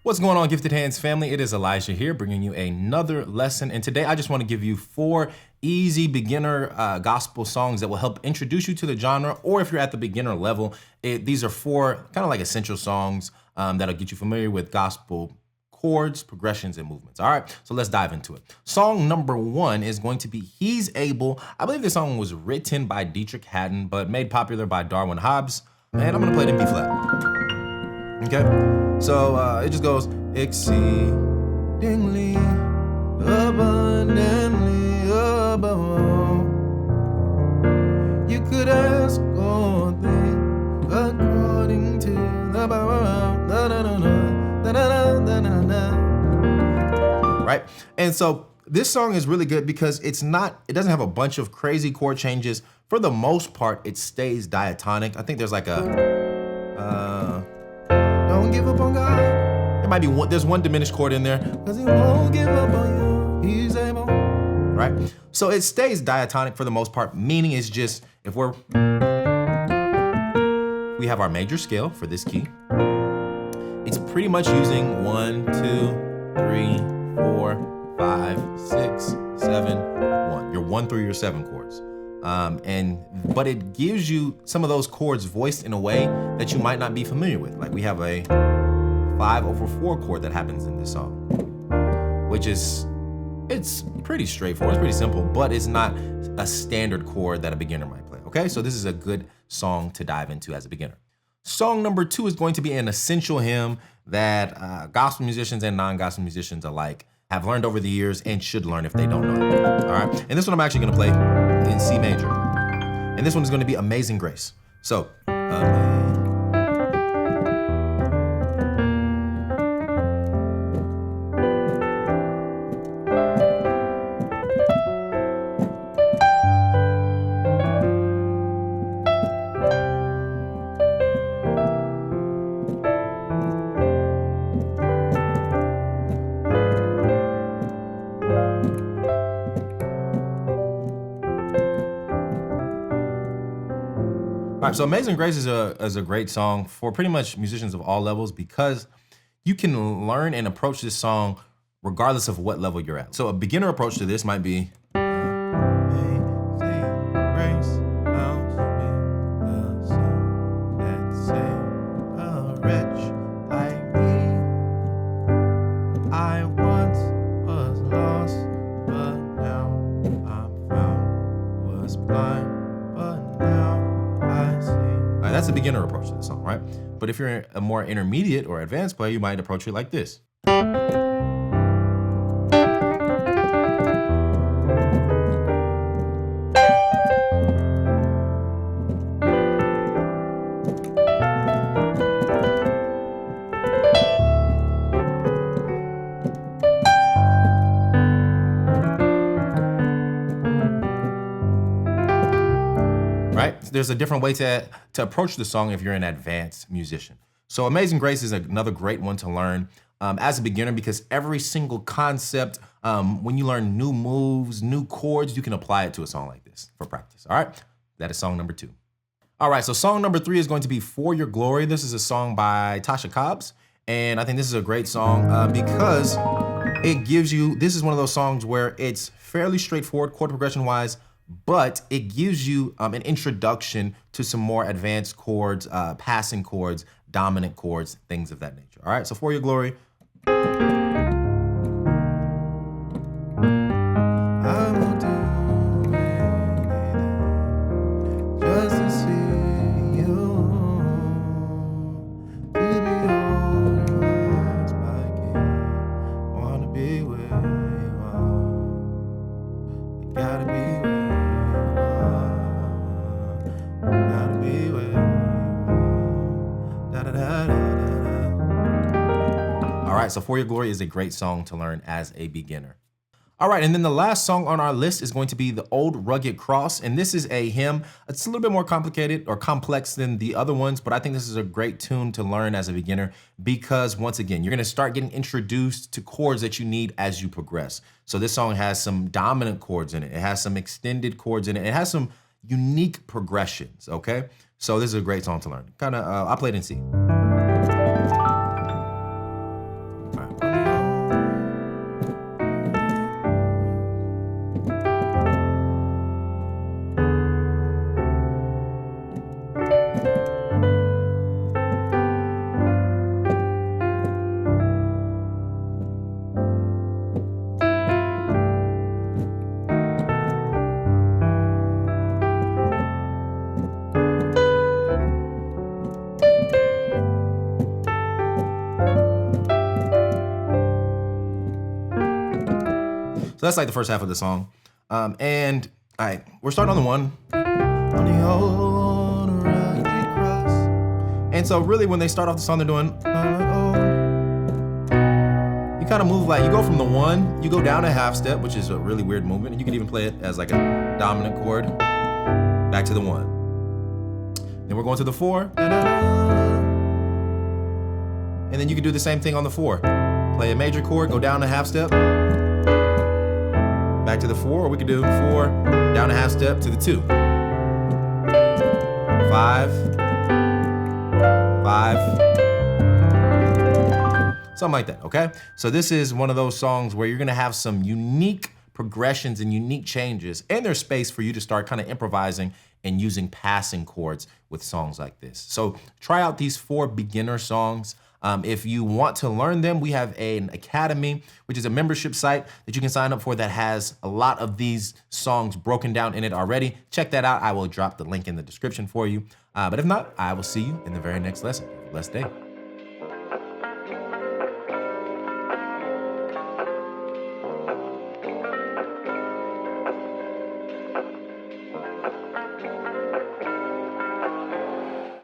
What's going on, Gifted Hands family? It is Elijah here bringing you another lesson. And today I just want to give you 4 easy beginner gospel songs that will help introduce you to the genre, or if you're at the beginner level, these are 4 kind of like essential songs that'll get you familiar with gospel chords, progressions, and movements. All right, so let's dive into it. Song number 1 is going to be He's Able. I believe this song was written by Dietrich Haddon, but made popular by Darwin Hobbs. And I'm gonna play it in B flat. Okay, so it just goes exceedingly abundantly above. You could ask all things according to the power. Right? And so this song is really good because it doesn't have a bunch of crazy chord changes. For the most part, it stays diatonic. I think there's like a don't give up on God. There might be there's one diminished chord in there. Cause he won't give up on you. He's able. Right? So it stays diatonic for the most part, meaning it's just if we have our major scale for this key, it's pretty much using 1, 2, 3, 4, 5, 6, 7, 1. Your 1 through your 7 chords. But it gives you some of those chords voiced in a way that you might not be familiar with. Like we have a 5/4 chord that happens in this song, which it's pretty straightforward, it's pretty simple, but it's not a standard chord that a beginner might play. Okay, so this is a good song to dive into as a beginner. Song number 2 is going to be an essential hymn that gospel musicians and non-gospel musicians alike have learned over the years and should learn if they don't know it. All right, and this one I'm actually gonna play in C major. And this one is gonna be Amazing Grace. So, all right, so Amazing Grace is a great song for pretty much musicians of all levels because you can learn and approach this song regardless of what level you're at. So a beginner approach to this might be Amazing Grace, how sweet the sound that saved a wretch like me. I once was lost, but now I'm found. Was blind, but now I see. All right, that's a beginner approach to the song, right? But if you're a more intermediate or advanced player, you might approach it like this. Right? There's a different way to approach the song if you're an advanced musician. So Amazing Grace is another great one to learn as a beginner because every single concept, when you learn new moves, new chords, you can apply it to a song like this for practice. All right, that is song number 2. All right, so song number 3 is going to be For Your Glory. This is a song by Tasha Cobbs, and I think this is a great song because it gives you, this is one of those songs where it's fairly straightforward chord progression wise, but it gives you an introduction to some more advanced chords, passing chords, dominant chords, things of that nature. All right, so For Your Glory. I will do anything just to see you, to behold you as my king. Wanna be where you are. You gotta be where All right, so For Your Glory is a great song to learn as a beginner. All right, and then the last song on our list is going to be The Old Rugged Cross, and this is a hymn. It's a little bit more complicated or complex than the other ones, but I think this is a great tune to learn as a beginner because, once again, you're gonna start getting introduced to chords that you need as you progress. So this song has some dominant chords in it. It has some extended chords in it. It has some unique progressions, okay? So this is a great song to learn. I'll play it in C. So that's like the first half of the song. And all right, we're starting on the 1. On the old rugged cross. And so really when they start off the song, they're doing, you kind of move like, you go from the 1, you go down a half step, which is a really weird movement. And you can even play it as like a dominant chord, back to the 1. Then we're going to the 4. And then you can do the same thing on the 4. Play a major chord, go down a half step, back to the 4, or we could do 4, down a half step to the 2. 5, 5, something like that, okay? So this is one of those songs where you're gonna have some unique progressions and unique changes, and there's space for you to start kind of improvising and using passing chords with songs like this. So try out these 4 beginner songs. If you want to learn them, we have an academy, which is a membership site that you can sign up for that has a lot of these songs broken down in it already. Check that out. I will drop the link in the description for you. But if not, I will see you in the very next lesson. Have a blessed day.